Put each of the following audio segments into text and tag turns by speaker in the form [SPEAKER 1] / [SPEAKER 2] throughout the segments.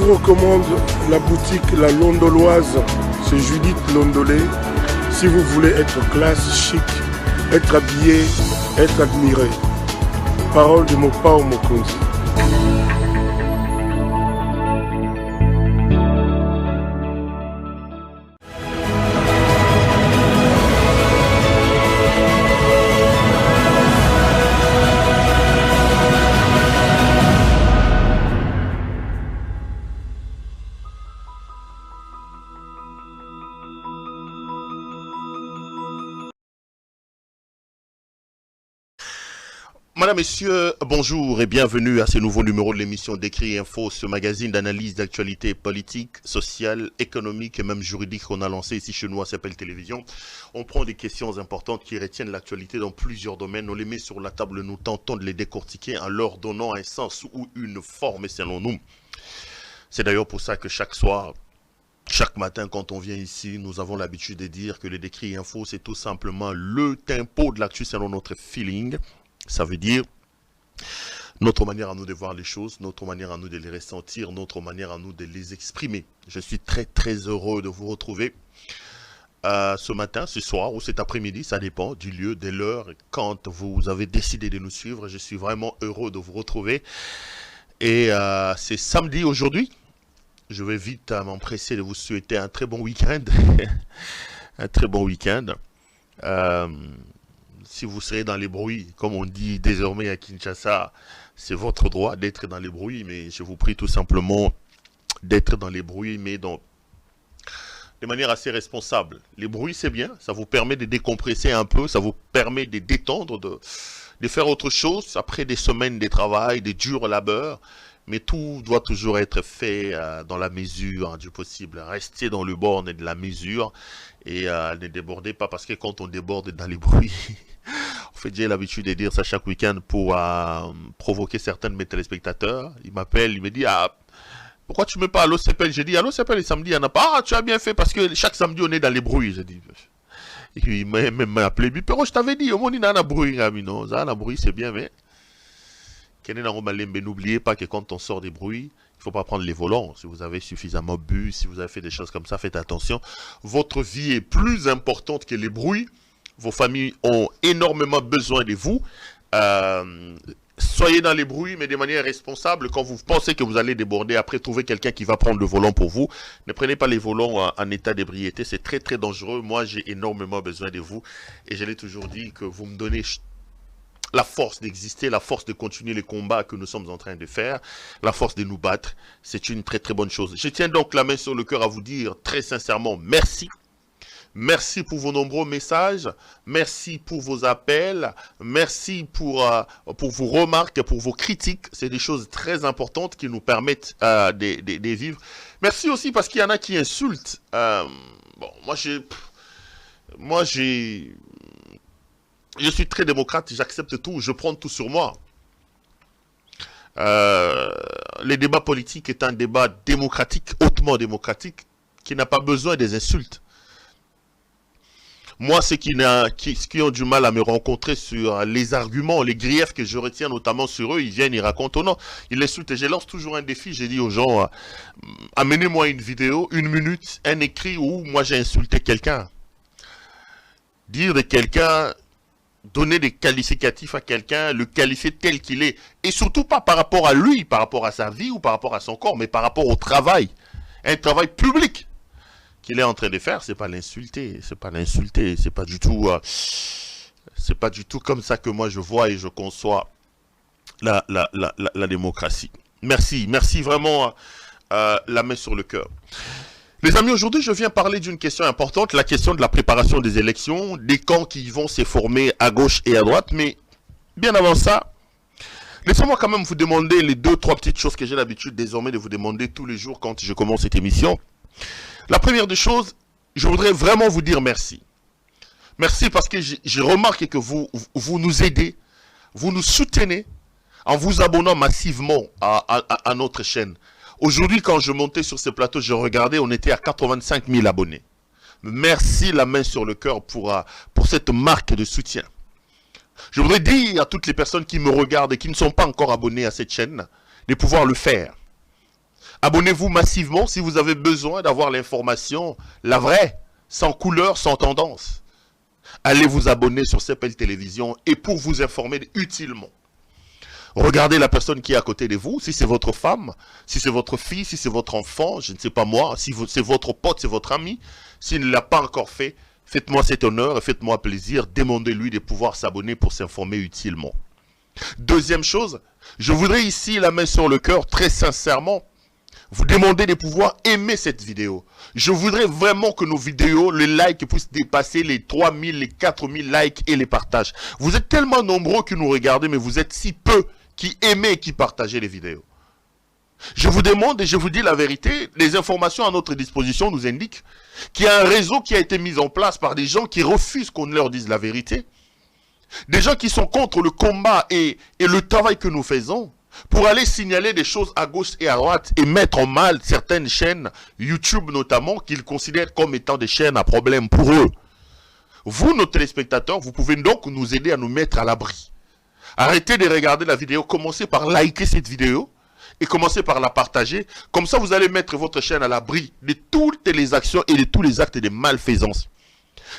[SPEAKER 1] vous recommande la boutique La Londoloise. C'est Judith Londolé. Si vous voulez être classe, chic, être habillé, être admiré. Parole de Mopao Mokonzi.
[SPEAKER 2] Madame, Messieurs, bonjour et bienvenue à ce nouveau numéro de l'émission Décrit Info, ce magazine d'analyse d'actualité politique, sociale, économique et même juridique qu'on a lancé ici chez nous à S'appelle Télévision. On prend des questions importantes qui retiennent l'actualité dans plusieurs domaines, on les met sur la table, nous tentons de les décortiquer en leur donnant un sens ou une forme selon nous. C'est d'ailleurs pour ça que chaque soir, chaque matin quand on vient ici, nous avons l'habitude de dire que le Décrit Info c'est tout simplement le tempo de l'actu selon notre feeling. Ça veut dire notre manière à nous de voir les choses, notre manière à nous de les ressentir, notre manière à nous de les exprimer. Je suis très très heureux de vous retrouver ce matin, ce soir ou cet après-midi, ça dépend du lieu, de l'heure, quand vous avez décidé de nous suivre. Je suis vraiment heureux de vous retrouver. Et c'est samedi aujourd'hui. Je vais vite m'empresser de vous souhaiter un très bon week-end. Un très bon week-end. Si vous serez dans les bruits, comme on dit désormais à Kinshasa, c'est votre droit d'être dans les bruits, mais je vous prie tout simplement d'être dans les bruits, mais de manière assez responsable. Les bruits, c'est bien, ça vous permet de décompresser un peu, ça vous permet de détendre, de faire autre chose après des semaines de travail, de durs labeurs, mais tout doit toujours être fait dans la mesure du possible. Restez dans le borne de la mesure et ne débordez pas, parce que quand on déborde dans les bruits... En fait, j'ai l'habitude de dire ça chaque week-end pour provoquer certains de mes téléspectateurs. Ils m'appellent, ils me disent pourquoi tu ne mets pas Allo S'appelle? J'ai dit Allo S'appelle les samedis, il n'y en a pas. Ah, tu as bien fait parce que chaque samedi on est dans les bruits. J'ai dit. Et puis il m'a appelé, Pero, je t'avais dit, au moins il y a un bruit, non, ça, un bruit c'est bien, mais n'oubliez pas que quand on sort des bruits, il ne faut pas prendre les volants. Si vous avez suffisamment bu, si vous avez fait des choses comme ça, faites attention. Votre vie est plus importante que les bruits. Vos familles ont énormément besoin de vous. Soyez dans les bruits, mais de manière responsable. Quand vous pensez que vous allez déborder, après, trouvez quelqu'un qui va prendre le volant pour vous. Ne prenez pas les volants en état d'ébriété. C'est très, très dangereux. Moi, j'ai énormément besoin de vous. Et je l'ai toujours dit que vous me donnez la force d'exister, la force de continuer les combats que nous sommes en train de faire, la force de nous battre. C'est une très, très bonne chose. Je tiens donc la main sur le cœur à vous dire très sincèrement merci. Merci pour vos nombreux messages, merci pour vos appels, merci pour vos remarques, pour vos critiques. C'est des choses très importantes qui nous permettent de vivre. Merci aussi parce qu'il y en a qui insultent. Bon, moi, je suis très démocrate, j'accepte tout, je prends tout sur moi. Le débat politique est un débat démocratique, hautement démocratique, qui n'a pas besoin des insultes. Moi, ceux qui ont du mal à me rencontrer sur les arguments, les griefs que je retiens notamment sur eux, ils viennent, ils racontent, oh non, ils insultent. Et je lance toujours un défi, j'ai dit aux gens, amenez-moi une vidéo, 1 minute, un écrit où moi j'ai insulté quelqu'un. Dire de quelqu'un, donner des qualificatifs à quelqu'un, le qualifier tel qu'il est. Et surtout pas par rapport à lui, par rapport à sa vie ou par rapport à son corps, mais par rapport au travail. Un travail public qu'il est en train de faire, c'est pas l'insulter, c'est pas du tout comme ça que moi je vois et je conçois la démocratie. Merci vraiment la main sur le cœur. Les amis, aujourd'hui je viens parler d'une question importante, la question de la préparation des élections, des camps qui vont se former à gauche et à droite, mais bien avant ça, laissez-moi quand même vous demander les 2-3 petites choses que j'ai l'habitude désormais de vous demander tous les jours quand je commence cette émission. La première des choses, je voudrais vraiment vous dire merci. Merci parce que j'ai remarqué que vous nous aidez, vous nous soutenez en vous abonnant massivement à notre chaîne. Aujourd'hui, quand je montais sur ce plateau, je regardais, on était à 85 000 abonnés. Merci, la main sur le cœur pour cette marque de soutien. Je voudrais dire à toutes les personnes qui me regardent et qui ne sont pas encore abonnées à cette chaîne, de pouvoir le faire. Abonnez-vous massivement si vous avez besoin d'avoir l'information, la vraie, sans couleur, sans tendance. Allez vous abonner sur CPL Télévision et pour vous informer utilement. Regardez la personne qui est à côté de vous, si c'est votre femme, si c'est votre fille, si c'est votre enfant, je ne sais pas moi, si c'est votre pote, c'est votre ami. S'il ne l'a pas encore fait, faites-moi cet honneur et faites-moi plaisir, demandez-lui de pouvoir s'abonner pour s'informer utilement. Deuxième chose, je voudrais ici la main sur le cœur, très sincèrement, vous demander de pouvoir aimer cette vidéo. Je voudrais vraiment que nos vidéos, les likes puissent dépasser les 3000, les 4000 likes et les partages. Vous êtes tellement nombreux que nous regardez, mais vous êtes si peu qui aimez et qui partagez les vidéos. Je vous demande et je vous dis la vérité, les informations à notre disposition nous indiquent qu'il y a un réseau qui a été mis en place par des gens qui refusent qu'on leur dise la vérité. Des gens qui sont contre le combat et le travail que nous faisons pour aller signaler des choses à gauche et à droite et mettre en mal certaines chaînes, YouTube notamment, qu'ils considèrent comme étant des chaînes à problème pour eux. Vous, nos téléspectateurs, vous pouvez donc nous aider à nous mettre à l'abri. Arrêtez de regarder la vidéo, commencez par liker cette vidéo et commencez par la partager. Comme ça, vous allez mettre votre chaîne à l'abri de toutes les actions et de tous les actes de malfaisance.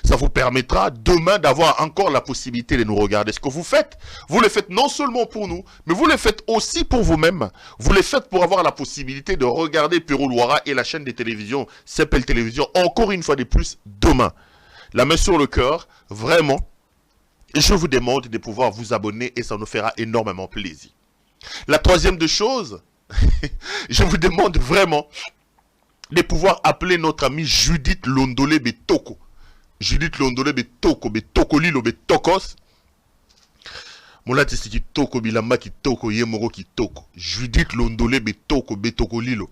[SPEAKER 2] Ça vous permettra demain d'avoir encore la possibilité de nous regarder. Ce que vous le faites non seulement pour nous, mais vous le faites aussi pour vous-même. Vous le faites pour avoir la possibilité de regarder Pero Luara et la chaîne de télévision CPL Télévision encore une fois de plus demain. La main sur le cœur, vraiment, je vous demande de pouvoir vous abonner et ça nous fera énormément plaisir. La troisième des choses, je vous demande vraiment de pouvoir appeler notre amie Judith Londolé Betoko. Judith Londolé Betoko, Betoko Lilo Betokos. Molati siki toko bilamba ki toko yemoro ki toko. Judith Londolé Betoko, Betoko Lilo.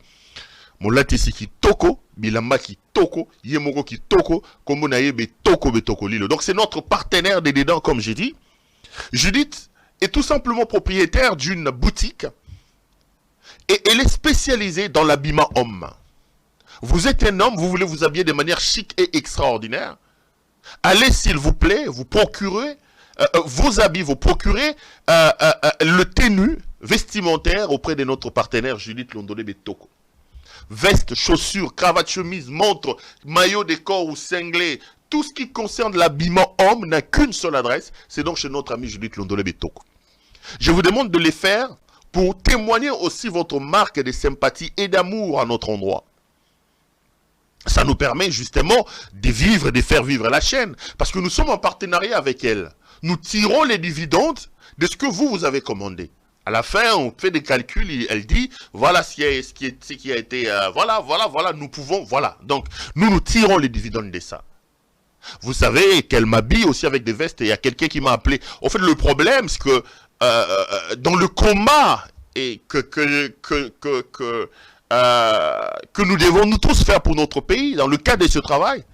[SPEAKER 2] Molati siki toko bilamba ki toko yemoro ki toko. Kombo na ye Betoko, Betoko Lilo. Donc c'est notre partenaire des dedans comme j'ai dit. Judith est tout simplement propriétaire d'une boutique et elle est spécialisée dans l'habillement homme. Vous êtes un homme, vous voulez vous habiller de manière chic et extraordinaire. Allez s'il vous plaît, vous procurez vos habits, vous procurez le tenue vestimentaire auprès de notre partenaire Judith Londolé Betoko. Veste, chaussures, cravate, chemise, montre, maillot de corps ou cinglé, tout ce qui concerne l'habillement homme n'a qu'une seule adresse, c'est donc chez notre ami Judith Londolé Betoko. Je vous demande de les faire pour témoigner aussi votre marque de sympathie et d'amour à notre endroit. Ça nous permet justement de vivre, de faire vivre la chaîne. Parce que nous sommes en partenariat avec elle. Nous tirons les dividendes de ce que vous avez commandé. À la fin, on fait des calculs, elle dit, voilà ce qui a été, voilà, nous pouvons, voilà. Donc, nous tirons les dividendes de ça. Vous savez qu'elle m'habille aussi avec des vestes et il y a quelqu'un qui m'a appelé. En fait, le problème, c'est que dans le combat et que nous devons nous tous faire pour notre pays, dans le cadre de ce travail,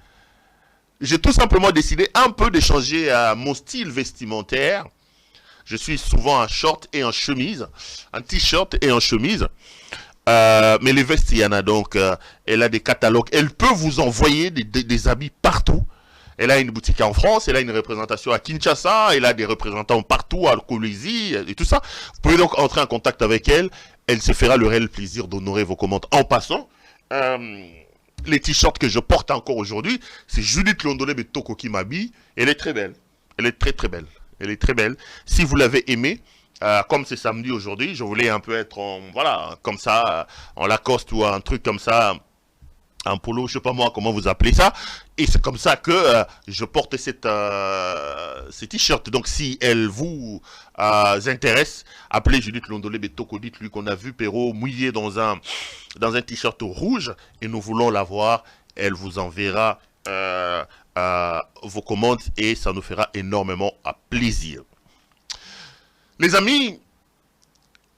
[SPEAKER 2] j'ai tout simplement décidé un peu de changer mon style vestimentaire. Je suis souvent en short et en chemise, en t-shirt et en chemise. Mais les vestes, il y en a donc. Elle a des catalogues. Elle peut vous envoyer des habits partout. Elle a une boutique en France, elle a une représentation à Kinshasa, elle a des représentants partout à Kolwezi et tout ça. Vous pouvez donc entrer en contact avec elle. Elle se fera le réel plaisir d'honorer vos commandes. En passant, les t-shirts que je porte encore aujourd'hui, c'est Judith Londolé Betoko qui m'habille. Elle est très belle. Elle est très très belle. Elle est très belle. Si vous l'avez aimée, comme c'est samedi aujourd'hui, je voulais un peu être voilà, comme ça, en Lacoste ou un truc comme ça, un polo, je sais pas moi comment vous appelez ça. Et c'est comme ça que je porte ces t-shirts. Donc si elle vous intéresse, appelez Judith Londolé Betoko, dites-lui qu'on a vu Pero mouillé dans un t-shirt rouge et nous voulons la voir. Elle vous enverra vos commandes et ça nous fera énormément plaisir. Les amis,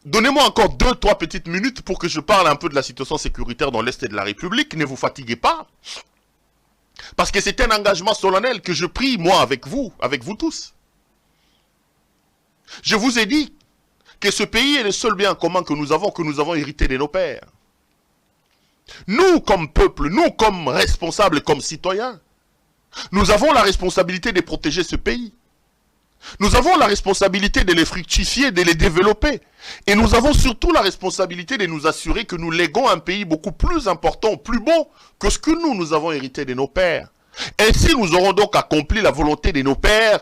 [SPEAKER 2] donnez-moi encore 2-3 petites minutes pour que je parle un peu de la situation sécuritaire dans l'Est de la République. Ne vous fatiguez pas. Parce que c'est un engagement solennel que je prie, moi, avec vous tous. Je vous ai dit que ce pays est le seul bien commun que nous avons hérité de nos pères. Nous, comme peuple, nous, comme responsables, comme citoyens, nous avons la responsabilité de protéger ce pays. Nous avons la responsabilité de les fructifier, de les développer. Et nous avons surtout la responsabilité de nous assurer que nous léguons un pays beaucoup plus important, plus beau que ce que nous avons hérité de nos pères. Ainsi, nous aurons donc accompli la volonté de nos pères,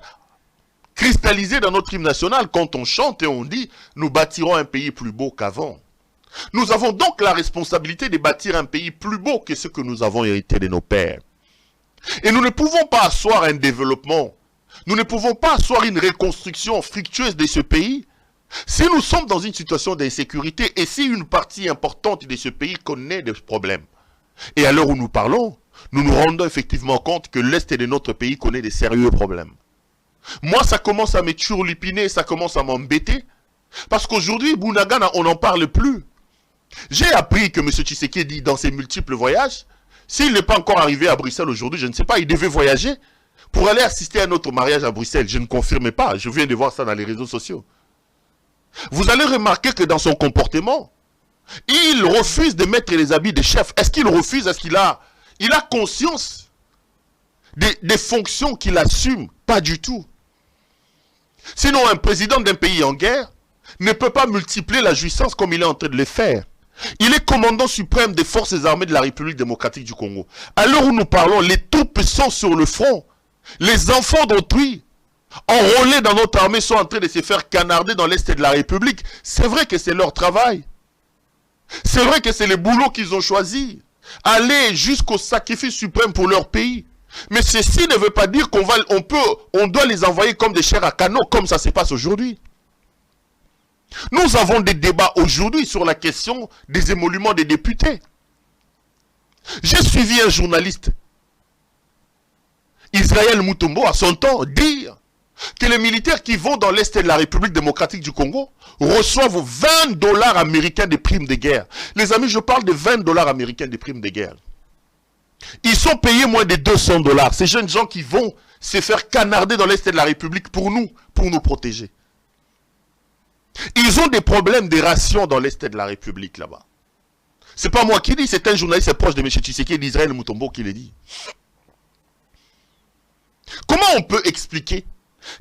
[SPEAKER 2] cristallisée dans notre hymne national, quand on chante et on dit « Nous bâtirons un pays plus beau qu'avant ». Nous avons donc la responsabilité de bâtir un pays plus beau que ce que nous avons hérité de nos pères. Et nous ne pouvons pas asseoir un développement, nous ne pouvons pas asseoir une reconstruction fructueuse de ce pays si nous sommes dans une situation d'insécurité et si une partie importante de ce pays connaît des problèmes. Et à l'heure où nous parlons, nous nous rendons effectivement compte que l'Est de notre pays connaît des sérieux problèmes. Moi, ça commence à me turlupiner, ça commence à m'embêter, parce qu'aujourd'hui, Bunagana, on n'en parle plus. J'ai appris que M. Tshisekedi, dans ses multiples voyages, s'il n'est pas encore arrivé à Bruxelles aujourd'hui, je ne sais pas, il devait voyager pour aller assister à notre mariage à Bruxelles. Je ne confirme pas, je viens de voir ça dans les réseaux sociaux. Vous allez remarquer que dans son comportement, il refuse de mettre les habits de chef. Est-ce qu'il refuse? Est-ce qu'il a conscience des fonctions qu'il assume? Pas du tout. Sinon, un président d'un pays en guerre ne peut pas multiplier la jouissance comme il est en train de le faire. Il est commandant suprême des forces armées de la République démocratique du Congo. À l'heure où nous parlons, les troupes sont sur le front. Les enfants d'autrui, enrôlés dans notre armée, sont en train de se faire canarder dans l'Est de la République. C'est vrai que c'est leur travail. C'est vrai que c'est le boulot qu'ils ont choisi. Aller jusqu'au sacrifice suprême pour leur pays. Mais ceci ne veut pas dire on doit les envoyer comme des chairs à canon, comme ça se passe aujourd'hui. Nous avons des débats aujourd'hui sur la question des émoluments des députés. J'ai suivi un journaliste, Israël Mutombo, à son temps, dire que les militaires qui vont dans l'Est de la République démocratique du Congo reçoivent 20 $ américains de primes de guerre. Les amis, je parle de 20 $ américains de primes de guerre. Ils sont payés moins de 200 $. Ces jeunes gens qui vont se faire canarder dans l'Est de la République pour nous protéger. Ils ont des problèmes de rations dans l'Est de la République là-bas. C'est pas moi qui dis, c'est un journaliste proche de M. Tshisekedi d'Israël Mutombo qui le dit. Comment on peut expliquer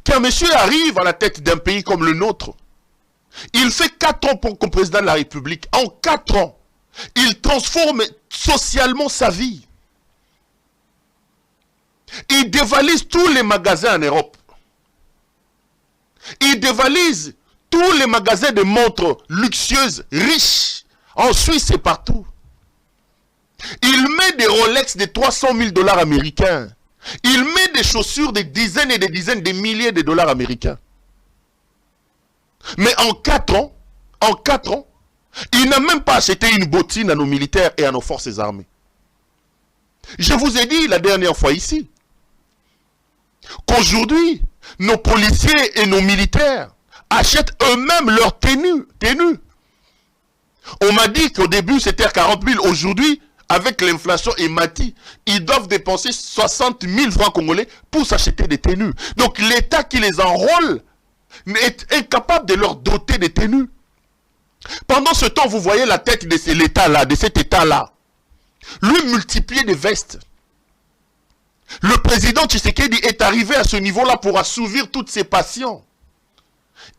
[SPEAKER 2] qu'un monsieur arrive à la tête d'un pays comme le nôtre, il fait 4 ans comme président de la République, en 4 ans, il transforme socialement sa vie. Il dévalise tous les magasins en Europe. Il dévalise tous les magasins de montres luxueuses, riches, en Suisse et partout. Il met des Rolex de 300 000 $ américains. Il met des chaussures de dizaines et des dizaines de milliers de dollars américains. Mais en 4 ans, il n'a même pas acheté une bottine à nos militaires et à nos forces armées. Je vous ai dit la dernière fois ici, qu'aujourd'hui, nos policiers et nos militaires achètent eux-mêmes leurs tenues. On m'a dit qu'au début c'était 40 000. Aujourd'hui, avec l'inflation et Mati, ils doivent dépenser 60 000 francs congolais pour s'acheter des tenues. Donc l'État qui les enrôle est incapable de leur doter des tenues. Pendant ce temps, vous voyez la tête de cet État-là. Lui multiplier des vestes. Le président Tshisekedi est arrivé à ce niveau-là pour assouvir toutes ses passions.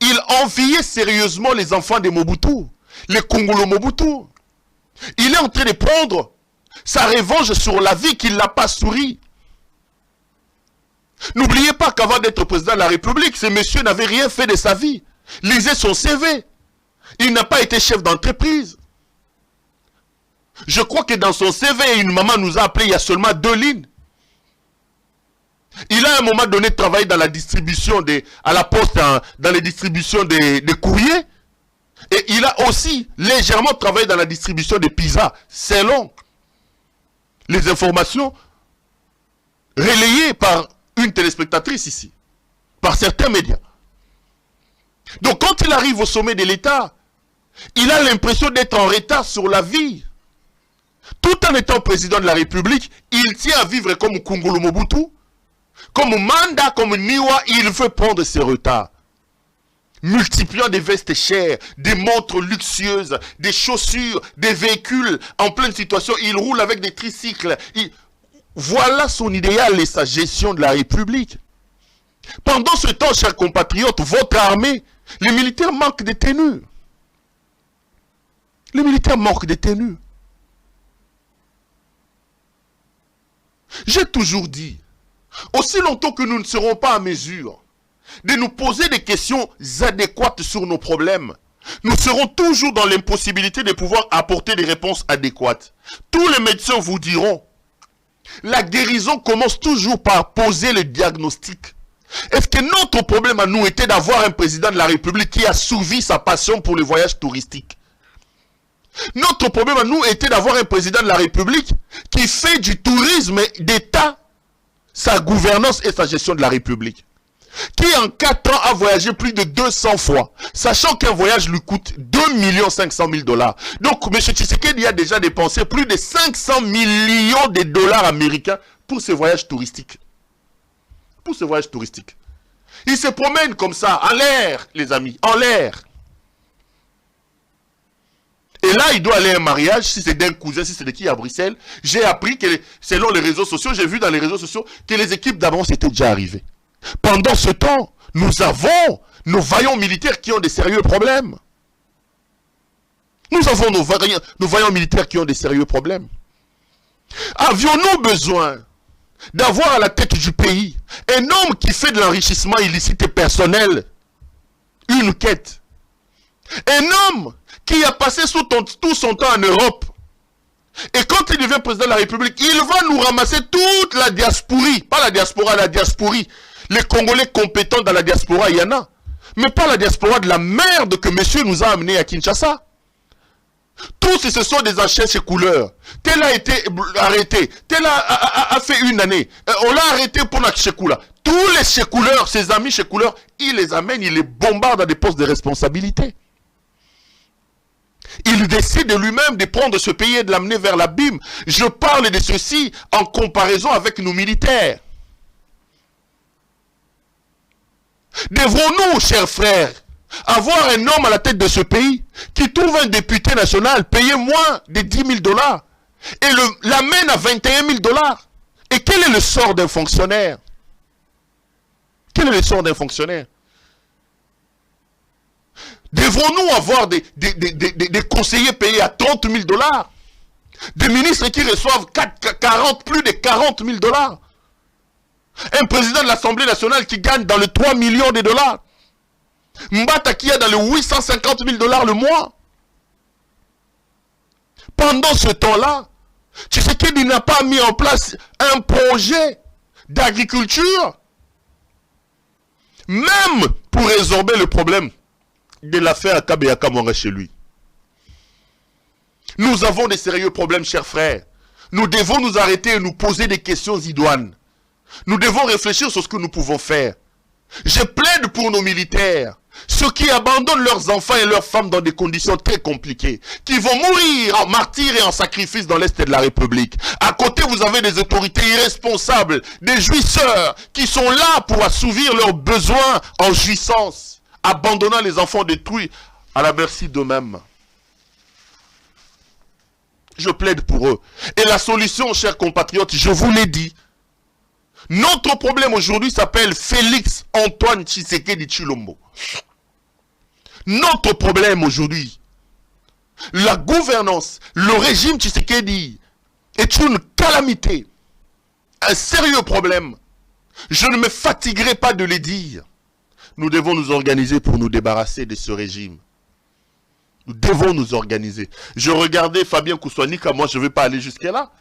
[SPEAKER 2] Il enviait sérieusement les enfants de Mobutu, les Congolo Mobutu. Il est en train de prendre sa revanche sur la vie qui ne l'a pas souri. N'oubliez pas qu'avant d'être président de la République, ce monsieur n'avait rien fait de sa vie. Lisez son CV. Il n'a pas été chef d'entreprise. Je crois que dans son CV, une maman nous a appelé il y a seulement 2 lignes. Il a à un moment donné travaillé dans la distribution à la poste, dans les distributions des courriers. Et il a aussi légèrement travaillé dans la distribution des pizzas, selon les informations relayées par une téléspectatrice ici, par certains médias. Donc quand il arrive au sommet de l'État, il a l'impression d'être en retard sur la vie. Tout en étant président de la République, il tient à vivre comme Congolo Mobutu, comme Manda, comme Niwa, il veut prendre ses retards. Multipliant des vestes chères, des montres luxueuses, des chaussures, des véhicules en pleine situation. Il roule avec des tricycles. Voilà son idéal et sa gestion de la République. Pendant ce temps, chers compatriotes, votre armée, les militaires manquent de tenues. Les militaires manquent de tenues. J'ai toujours dit, aussi longtemps que nous ne serons pas à mesure de nous poser des questions adéquates sur nos problèmes, nous serons toujours dans l'impossibilité de pouvoir apporter des réponses adéquates. Tous les médecins vous diront, la guérison commence toujours par poser le diagnostic. Est-ce que notre problème à nous était d'avoir un président de la République qui a soulevé sa passion pour les voyages touristiques? Notre problème à nous était d'avoir un président de la République qui fait du tourisme d'État sa gouvernance et sa gestion de la République. Qui en 4 ans a voyagé plus de 200 fois, sachant qu'un voyage lui coûte 2 500 000 $. Donc, M. Tshisekedi a déjà dépensé plus de 500 millions de dollars américains pour ces voyages touristiques. Pour ces voyages touristiques. Il se promène comme ça, en l'air, les amis, en l'air. Et là, il doit aller à un mariage, si c'est d'un cousin, si c'est de qui à Bruxelles. J'ai appris que, selon les réseaux sociaux, j'ai vu dans les réseaux sociaux que les équipes d'avance étaient déjà arrivées. Pendant ce temps, nous avons nos vaillants militaires qui ont des sérieux problèmes. Nous avons nos vaillants militaires qui ont des sérieux problèmes. Avions-nous besoin d'avoir à la tête du pays un homme qui fait de l'enrichissement illicite et personnel une quête? Un homme qui a passé tout son temps en Europe. Et quand il devient président de la République, il va nous ramasser toute la diasporie. Pas la diaspora, la diasporie. Les Congolais compétents dans la diaspora, il y en a. Mais pas la diaspora de la merde que monsieur nous a amené à Kinshasa. Tous ce sont des anciens couleurs. Tel a été arrêté. Tel a fait une année. On l'a arrêté pour la Chekoula. Tous les Chekouleurs, ses amis Chekouleurs, il les amène, il les bombarde à des postes de responsabilité. Il décide de lui-même de prendre ce pays et de l'amener vers l'abîme. Je parle de ceci en comparaison avec nos militaires. Devrons-nous, chers frères, avoir un homme à la tête de ce pays qui trouve un député national payé moins de 10 000 $ et l'amène à 21 000 $? Et quel est le sort d'un fonctionnaire? Quel est le sort d'un fonctionnaire? Devrons-nous avoir des conseillers payés à 30 000 $? Des ministres qui reçoivent plus de 40 000 $? Un président de l'Assemblée nationale qui gagne dans les 3 millions de dollars. Mbata qui a dans les 850 000 $ le mois. Pendant ce temps-là, Tshisekedi n'a pas mis en place un projet d'agriculture, même pour résorber le problème de l'affaire Akabe Yakamwanga chez lui. Nous avons des sérieux problèmes, chers frères. Nous devons nous arrêter et nous poser des questions idoines. Nous devons réfléchir sur ce que nous pouvons faire. Je plaide pour nos militaires, ceux qui abandonnent leurs enfants et leurs femmes dans des conditions très compliquées, qui vont mourir en martyrs et en sacrifices dans l'Est de la République. À côté, vous avez des autorités irresponsables, des jouisseurs, qui sont là pour assouvir leurs besoins en jouissance, abandonnant les enfants détruits à la merci d'eux-mêmes. Je plaide pour eux. Et la solution, chers compatriotes, je vous l'ai dit, notre problème aujourd'hui s'appelle Félix Antoine Tshisekedi Tshilombo. Notre problème aujourd'hui, la gouvernance, le régime Tshisekedi est une calamité, un sérieux problème. Je ne me fatiguerai pas de le dire. Nous devons nous organiser pour nous débarrasser de ce régime. Nous devons nous organiser. Je regardais Fabien Kousouanika, moi je ne vais pas aller jusqu'à là,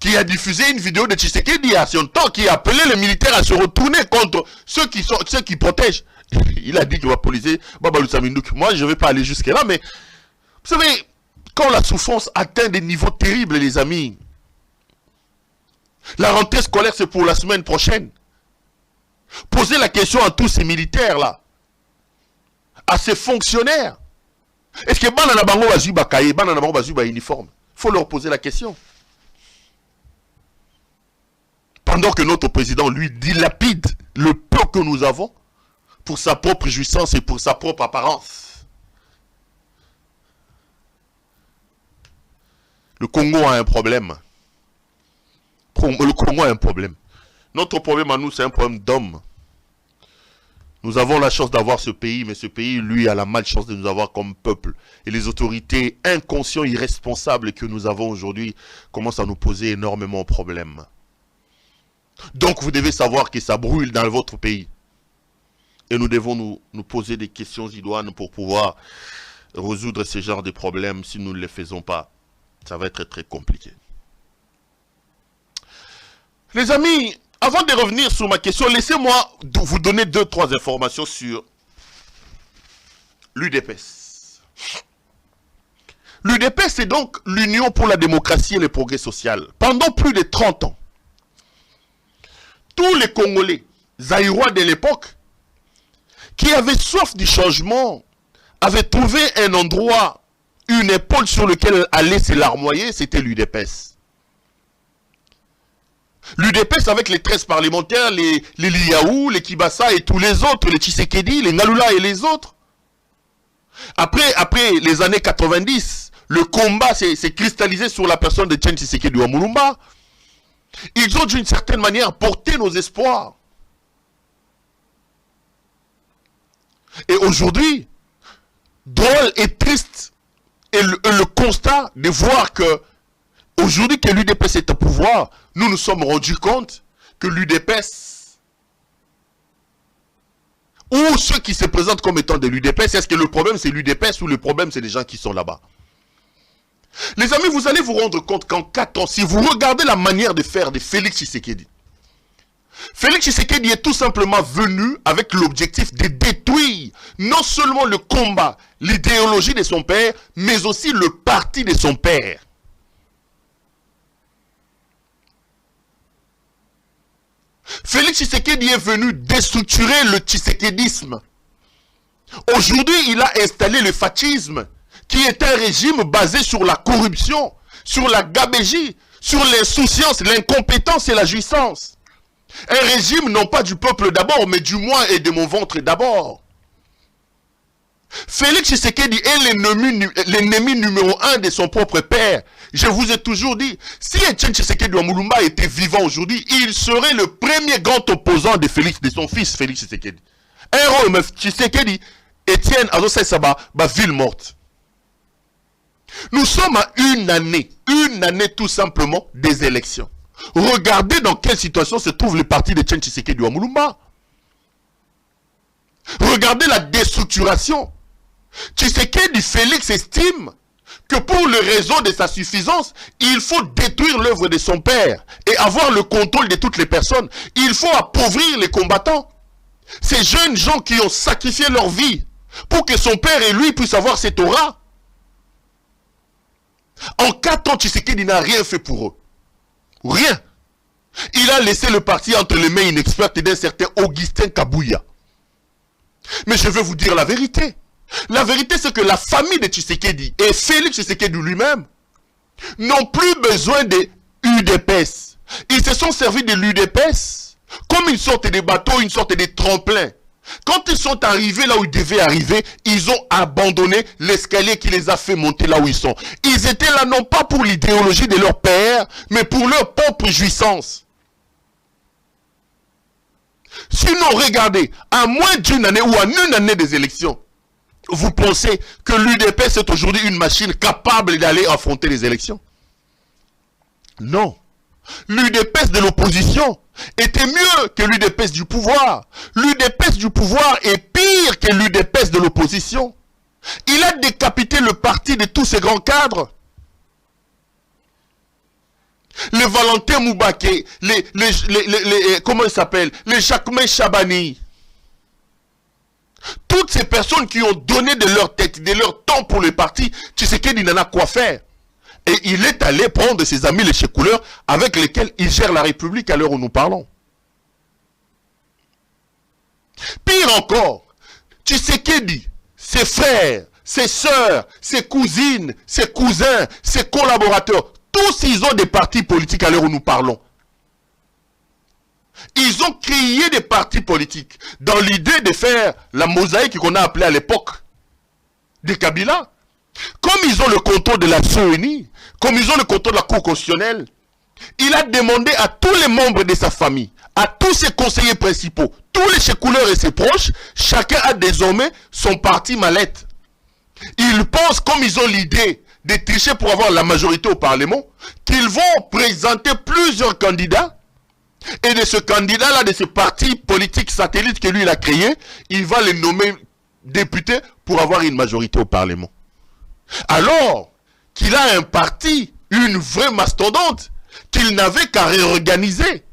[SPEAKER 2] qui a diffusé une vidéo de Tshisekedi il y a son temps, qui a appelé les militaires à se retourner contre ceux qui protègent. Il a dit qu'il va poliser Babalou Samindouk. Moi, je ne vais pas aller jusqu'à là, mais vous savez, quand la souffrance atteint des niveaux terribles, les amis, la rentrée scolaire, c'est pour la semaine prochaine. Posez la question à tous ces militaires-là, à ces fonctionnaires. Est-ce que Banana Bango Bazuba Kaye, Banana Bango Bazuba uniforme? Il faut leur poser la question. Pendant que notre président, lui, dilapide le peu que nous avons pour sa propre jouissance et pour sa propre apparence. Le Congo a un problème. Le Congo a un problème. Notre problème à nous, c'est un problème d'homme. Nous avons la chance d'avoir ce pays, mais ce pays, lui, a la malchance de nous avoir comme peuple. Et les autorités inconscientes, irresponsables que nous avons aujourd'hui commencent à nous poser énormément de problèmes. Donc, vous devez savoir que ça brûle dans votre pays. Et nous devons nous poser des questions idoines pour pouvoir résoudre ce genre de problèmes. Si nous ne les faisons pas, ça va être très compliqué. Les amis, avant de revenir sur ma question, laissez-moi vous donner 2-3 informations sur l'UDPS. L'UDPS, c'est donc l'Union pour la démocratie et le progrès social. Pendant plus de 30 ans, tous les Congolais, zaïrois de l'époque, qui avaient soif du changement, avaient trouvé un endroit, une épaule sur laquelle aller se larmoyer, c'était l'UDPS. L'UDPS avec les 13 parlementaires, les Liaou, les Kibasa et tous les autres, les Tshisekedi, les Ngalula et les autres. Après les années 90, le combat s'est cristallisé sur la personne de Etienne Tshisekedi wa Mulumba. Ils ont d'une certaine manière porté nos espoirs. Et aujourd'hui, drôle et triste est le constat de voir que aujourd'hui que l'UDPS est au pouvoir, nous nous sommes rendus compte que l'UDPS, ou ceux qui se présentent comme étant de l'UDPS, est-ce que le problème c'est l'UDPS ou le problème c'est les gens qui sont là-bas? Les amis, vous allez vous rendre compte qu'en 4 ans, si vous regardez la manière de faire de Félix Tshisekedi, Félix Tshisekedi est tout simplement venu avec l'objectif de détruire non seulement le combat, l'idéologie de son père, mais aussi le parti de son père. Félix Tshisekedi est venu déstructurer le tshisekedisme. Aujourd'hui, il a installé le fascisme, qui est un régime basé sur la corruption, sur la gabégie, sur l'insouciance, l'incompétence et la jouissance. Un régime non pas du peuple d'abord, mais du moi et de mon ventre d'abord. Félix Tshisekedi est l'ennemi numéro 1 de son propre père. Je vous ai toujours dit, si Etienne Tshisekedi wa Mulumba était vivant aujourd'hui, il serait le premier grand opposant de son fils Félix Tshisekedi. Un Tshisekedi, Etienne Azosai Saba, ville morte. Nous sommes à une année tout simplement des élections. Regardez dans quelle situation se trouve le parti d'Etienne Tshisekedi wa Mulumba. Regardez la déstructuration. Tshisekedi Félix estime que pour le réseau de sa suffisance, il faut détruire l'œuvre de son père et avoir le contrôle de toutes les personnes. Il faut appauvrir les combattants. Ces jeunes gens qui ont sacrifié leur vie pour que son père et lui puissent avoir cette aura. En 4 ans, Tshisekedi n'a rien fait pour eux. Rien. Il a laissé le parti entre les mains inexpertes d'un certain Augustin Kabouya. Mais je vais vous dire la vérité. La vérité, c'est que la famille de Tshisekedi et Félix Tshisekedi lui-même n'ont plus besoin de UDPS. Ils se sont servis de l'UDPS comme une sorte de bateau, une sorte de tremplin. Quand ils sont arrivés là où ils devaient arriver, ils ont abandonné l'escalier qui les a fait monter là où ils sont. Ils étaient là non pas pour l'idéologie de leur père, mais pour leur propre jouissance. Sinon, regardez, à moins d'une année ou à une année des élections, vous pensez que l'UDPS est aujourd'hui une machine capable d'aller affronter les élections? Non. L'UDPS de l'opposition était mieux que l'UDPS du pouvoir. L'UDPS du pouvoir est pire que l'UDPS de l'opposition. Il a décapité le parti de tous ces grands cadres. Les Valentin Moubaké, comment il s'appelle? Les Jacquemin Chabani. Toutes ces personnes qui ont donné de leur tête, de leur temps pour le parti, Tshisekedi n'en a quoi faire. Et il est allé prendre ses amis les chécouleurs avec lesquels il gère la République à l'heure où nous parlons. Pire encore, Tshisekedi, ses frères, ses sœurs, ses cousines, ses cousins, ses collaborateurs, tous ils ont des partis politiques à l'heure où nous parlons. Ils ont créé des partis politiques dans l'idée de faire la mosaïque qu'on a appelée à l'époque de Kabila. Comme ils ont le contrôle de la CENI, comme ils ont le contrôle de la Cour constitutionnelle, il a demandé à tous les membres de sa famille, à tous ses conseillers principaux, tous les checouleurs et ses proches, chacun a désormais son parti mallette. Ils pensent, comme ils ont l'idée de tricher pour avoir la majorité au Parlement, qu'ils vont présenter plusieurs candidats, et de ce candidat-là, de ce parti politique satellite que lui il a créé, il va les nommer députés pour avoir une majorité au Parlement. Alors qu'il a un parti, une vraie mastodonte, qu'il n'avait qu'à réorganiser.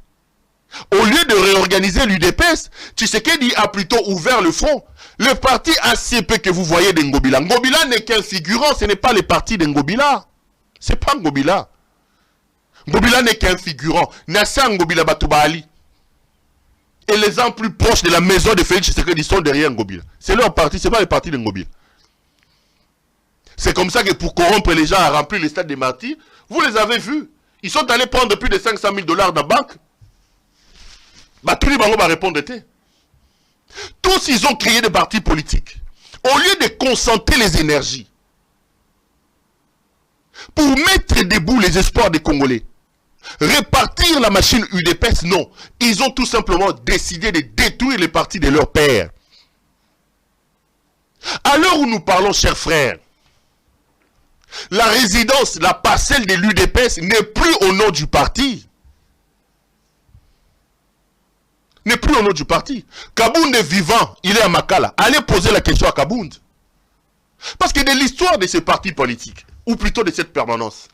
[SPEAKER 2] Au lieu de réorganiser l'UDPS, Tshisekedi a plutôt ouvert le front. Le parti ACP que vous voyez de Ngobila. Ngobila n'est qu'un figurant, ce n'est pas le parti de Ngobila. Ce n'est pas Ngobila. Ngobila n'est qu'un figurant. Nassa Ngobila Batoubali. Et les gens plus proches de la maison de Félix Tshisekedi sont derrière Ngobila. C'est leur parti, ce n'est pas le parti de Ngobila. C'est comme ça que pour corrompre les gens à remplir les stades des martyrs, vous les avez vus. Ils sont allés prendre plus de 500 000 $ dans la banque. Baturi Bango va répondre. Tous ils ont créé des partis politiques. Au lieu de concentrer les énergies pour mettre debout les espoirs des Congolais, répartir la machine UDPS, non. Ils ont tout simplement décidé de détruire les partis de leur père. À l'heure où nous parlons, chers frères, la résidence, la parcelle de l'UDPS n'est plus au nom du parti. N'est plus au nom du parti. Kabound est vivant, il est à Makala. Allez poser la question à Kabound. Parce que de l'histoire de ce parti politique, ou plutôt de cette permanence,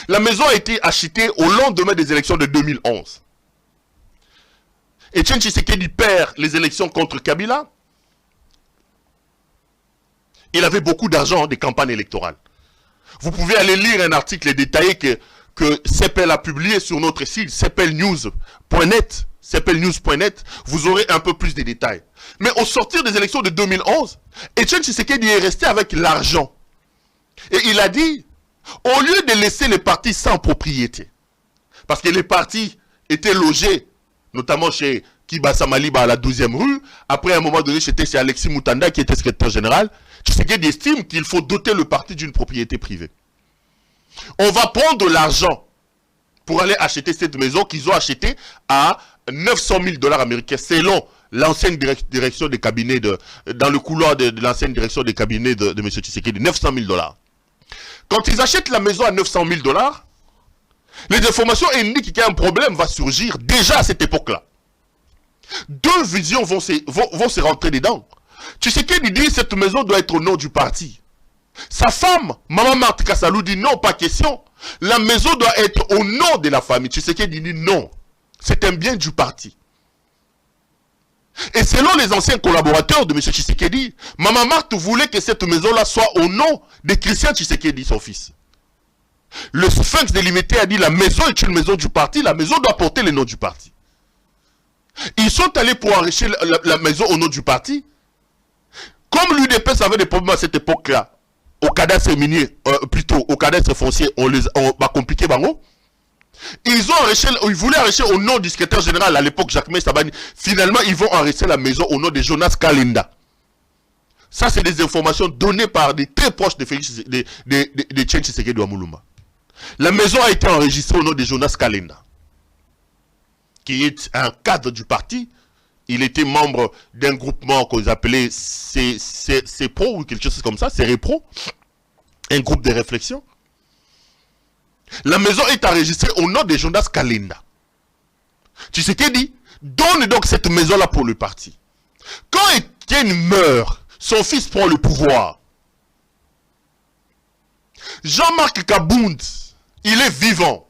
[SPEAKER 2] la maison a été achetée au lendemain des élections de 2011. Etienne Tshisekedi perd les élections contre Kabila. Il avait beaucoup d'argent des campagnes électorales. Vous pouvez aller lire un article détaillé que CEPEL a publié sur notre site, cepelnews.net. cepelnews.net, vous aurez un peu plus de détails. Mais au sortir des élections de 2011, Etienne Tshisekedi est resté avec l'argent. Et il a dit, au lieu de laisser les partis sans propriété, parce que les partis étaient logés, notamment chez Kibasa Maliba à la 12e rue, après à un moment donné, c'était chez Alexis Moutanda qui était secrétaire général, Tshisekedi estime qu'il faut doter le parti d'une propriété privée. On va prendre l'argent pour aller acheter cette maison qu'ils ont achetée à 900 000 $ américains, selon l'ancienne direction des cabinets, dans le couloir de l'ancienne direction des cabinets de M. Tshisekedi, 900 000 $. Quand ils achètent la maison à 900 000 $, les informations indiquent qu'un problème va surgir déjà à cette époque-là. Deux visions vont se rentrer dedans. Tshisekedi dit que cette maison doit être au nom du parti. Sa femme, Maman Marthe Kassalou, dit non, pas question. La maison doit être au nom de la famille. Tshisekedi dit non. C'est un bien du parti. Et selon les anciens collaborateurs de M. Tshisekedi, Maman Marthe voulait que cette maison-là soit au nom de Christian Tshisekedi, son fils. Le Sphinx délimité a dit la maison est une maison du parti, la maison doit porter le nom du parti. Ils sont allés pour enrichir la maison au nom du parti. Comme l'UDPS avait des problèmes à cette époque-là, au cadastre minier, plutôt au cadastre foncier, on va compliquer bango. Ils voulaient enrichir au nom du secrétaire général à l'époque, Jacques Sabani. Finalement, ils vont enrichir la maison au nom de Jonas Kalinda. Ça, c'est des informations données par des très proches de Félix de Etienne Tshisekedi Wamuluma. La maison a été enregistrée au nom de Jonas Kalinda, qui est un cadre du parti. Il était membre d'un groupement qu'on appelait CEPRO ou quelque chose comme ça, CEREPRO, un groupe de réflexion. La maison est enregistrée au nom de Jonas Kalinda. Tshisekedi donne donc cette maison-là pour le parti. Quand Etienne meurt, son fils prend le pouvoir. Jean-Marc Kabound, il est vivant.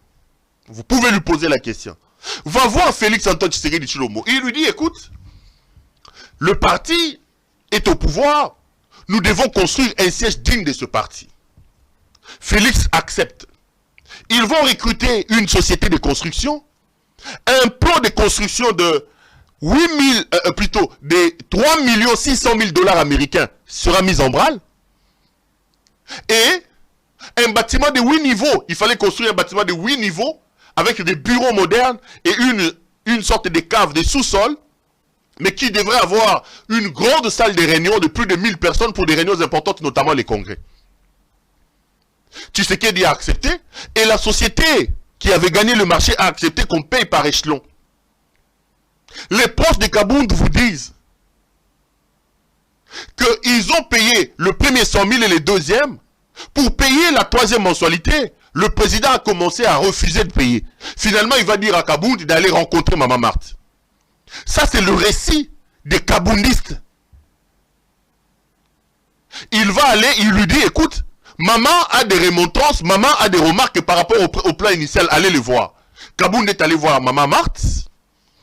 [SPEAKER 2] Vous pouvez lui poser la question. Va voir Félix Antoine Tshisekedi Tshilombo. Il lui dit, écoute, le parti est au pouvoir. Nous devons construire un siège digne de ce parti. Félix accepte. Ils vont recruter une société de construction. Un plan de construction de 3 600 000 $ américains sera mis en branle. Et un bâtiment de 8 niveaux. Il fallait construire un bâtiment de 8 niveaux avec des bureaux modernes et une sorte de cave de sous-sol, mais qui devrait avoir une grande salle de réunion de plus de 1000 personnes pour des réunions importantes, notamment les congrès. Tshisekedi a accepté, et la société qui avait gagné le marché a accepté qu'on paye par échelon. Les proches de Kabound vous disent qu'ils ont payé le premier 100 000 et le deuxième. Pour payer la troisième mensualité, le président a commencé à refuser de payer. Finalement, il va dire à Kabound d'aller rencontrer Maman Marthe. Ça, c'est le récit des Kaboundistes. Il va aller, il lui dit, écoute, maman a des remontrances, maman a des remarques par rapport au plan initial, allez le voir. Kabound est allé voir Maman Marthe.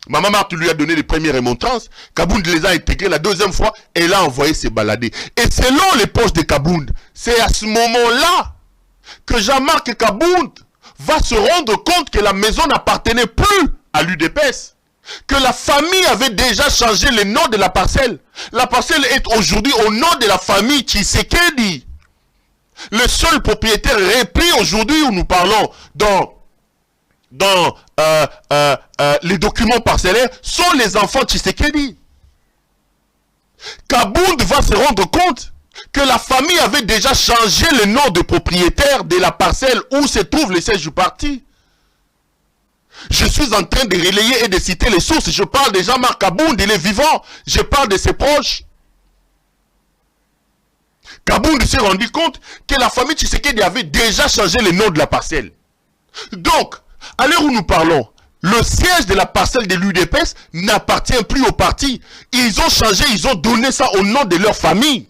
[SPEAKER 2] Maman Marthe lui a donné les premières remontrances. Kabound les a intégrées la deuxième fois et elle a envoyé se balader. Et selon les poches de Kabound, c'est à ce moment-là que Jean-Marc Kabound va se rendre compte que la maison n'appartenait plus à l'UDPS. Que la famille avait déjà changé le nom de la parcelle. La parcelle est aujourd'hui au nom de la famille Tshisekedi. Le seul propriétaire repris aujourd'hui où nous parlons dans les documents parcellaires sont les enfants Tshisekedi. Kabound va se rendre compte que la famille avait déjà changé le nom de propriétaire de la parcelle où se trouve le siège du parti. Je suis en train de relayer et de citer les sources. Je parle de Jean-Marc Kabound, il est vivant. Je parle de ses proches. Kabound s'est rendu compte que la famille Tshisekedi avait déjà changé le nom de la parcelle. Donc, à l'heure où nous parlons, le siège de la parcelle de l'UDPS n'appartient plus au parti. Ils ont changé, ils ont donné ça au nom de leur famille.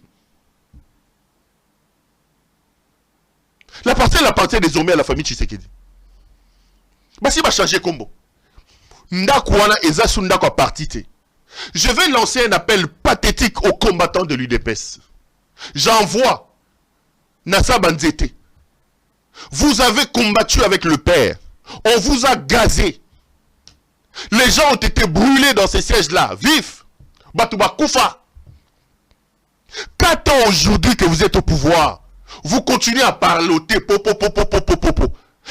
[SPEAKER 2] La parcelle appartient désormais à la famille Tshisekedi. Si va changer combo. Ndakwana ezasu ndakwa partite. Je vais lancer un appel pathétique aux combattants de l'UDPS. J'envoie Nassa Banzete. Vous avez combattu avec le père. On vous a gazé. Les gens ont été brûlés dans ces sièges-là, vifs. Batouba Koufa. 4 ans aujourd'hui que vous êtes au pouvoir, vous continuez à parloter.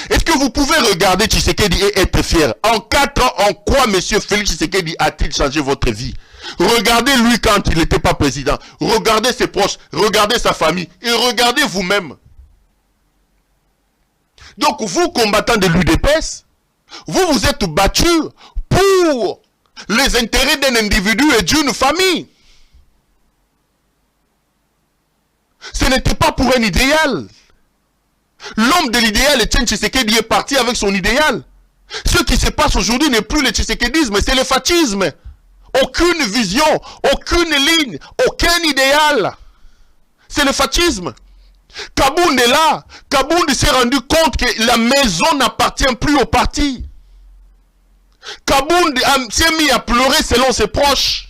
[SPEAKER 2] Est-ce que vous pouvez regarder Tshisekedi et être fier? En 4 ans, en quoi M. Félix Tshisekedi a-t-il changé votre vie? Regardez lui quand il n'était pas président. Regardez ses proches, regardez sa famille et regardez vous-même. Donc vous, combattants de l'UDPS, vous vous êtes battus pour les intérêts d'un individu et d'une famille. Ce n'était pas pour un idéal. L'homme de l'idéal, Etienne Tshisekedi, est parti avec son idéal. Ce qui se passe aujourd'hui n'est plus le tshisekedisme, c'est le fascisme. Aucune vision, aucune ligne, aucun idéal. C'est le fascisme. Kabound est là. Kabound s'est rendu compte que la maison n'appartient plus au parti. Kabound s'est mis à pleurer selon ses proches.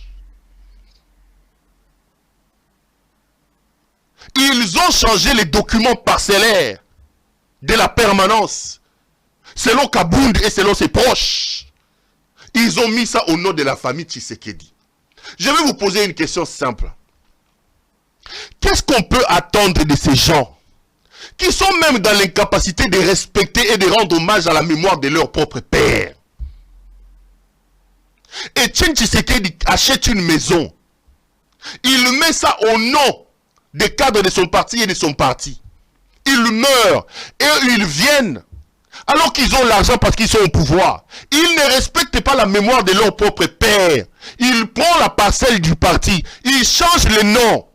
[SPEAKER 2] Ils ont changé les documents parcellaires de la permanence. Selon Kabound et selon ses proches. Ils ont mis ça au nom de la famille Tshisekedi. Je vais vous poser une question simple. Qu'est-ce qu'on peut attendre de ces gens qui sont même dans l'incapacité de respecter et de rendre hommage à la mémoire de leur propre père? Etienne Tshisekedi achète une maison. Il met ça au nom des cadres de son parti et de son parti. Ils meurent et ils viennent alors qu'ils ont l'argent parce qu'ils sont au pouvoir. Ils ne respectent pas la mémoire de leur propre père. Ils prennent la parcelle du parti. Ils changent le nom.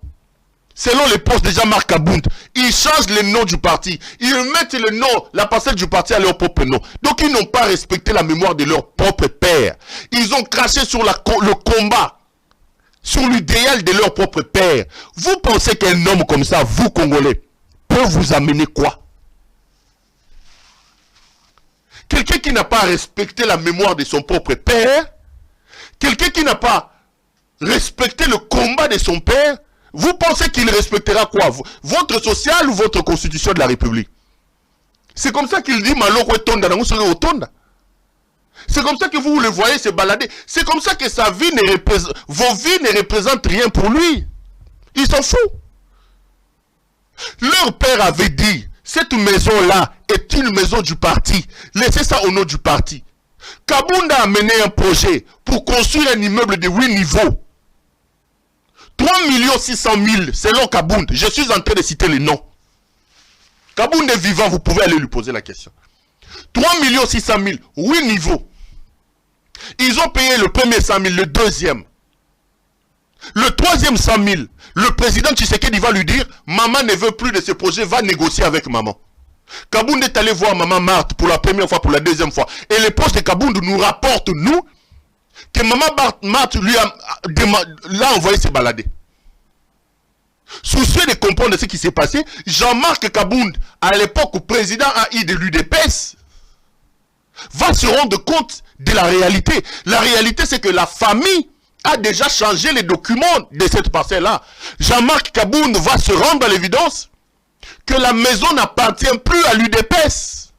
[SPEAKER 2] Selon les postes de Jean-Marc Kabound, ils changent le nom du parti. Ils mettent le nom, la parcelle du parti à leur propre nom. Donc ils n'ont pas respecté la mémoire de leur propre père. Ils ont craché sur le combat, sur l'idéal de leur propre père. Vous pensez qu'un homme comme ça, vous Congolais, peut vous amener quoi? Quelqu'un qui n'a pas respecté la mémoire de son propre père, quelqu'un qui n'a pas respecté le combat de son père, vous pensez qu'il respectera quoi? Votre social ou votre constitution de la République? C'est comme ça qu'il dit Maloko Tonda, c'est comme ça que vous le voyez se balader. C'est comme ça que sa vie vos vies ne représentent rien pour lui. Il s'en fout. Leur père avait dit, cette maison-là est une maison du parti. Laissez ça au nom du parti. Kabound a mené un projet pour construire un immeuble de 8 niveaux. 3 600 000 selon Kabound. Je suis en train de citer les noms. Kabound est vivant, vous pouvez aller lui poser la question. 3 600 000, 8 niveaux. Ils ont payé le premier 100 000, le deuxième. Le troisième 100 000, le président Tshisekedi va lui dire, maman ne veut plus de ce projet, va négocier avec maman. Kabound est allé voir maman Marthe pour la première fois, pour la deuxième fois. Et les postes de Kabound nous rapportent, nous, que maman Marthe lui l'a envoyé se balader. Soucieux de comprendre ce qui s'est passé, Jean-Marc Kabound, à l'époque où président AI de l'UDPS, va se rendre compte de la réalité. La réalité, c'est que la famille a déjà changé les documents de cette parcelle-là. Jean-Marc Kabound va se rendre à l'évidence que la maison n'appartient plus à l'UDPS.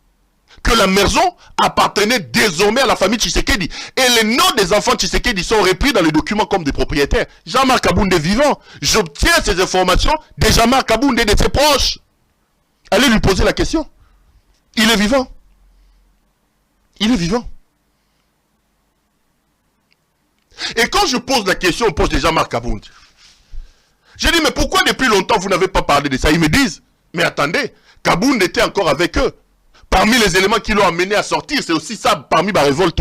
[SPEAKER 2] Que la maison appartenait désormais à la famille Tshisekedi. Et les noms des enfants Tshisekedi sont repris dans les documents comme des propriétaires. Jean-Marc Kabound est vivant. J'obtiens ces informations de Jean-Marc Kabound et de ses proches. Allez lui poser la question. Il est vivant. Il est vivant. Et quand je pose la question au poste de Jean-Marc Kabound, je dis, mais pourquoi depuis longtemps vous n'avez pas parlé de ça? Ils me disent, mais attendez, Kabound était encore avec eux. Parmi les éléments qui l'ont amené à sortir, c'est aussi ça, parmi ma révolte.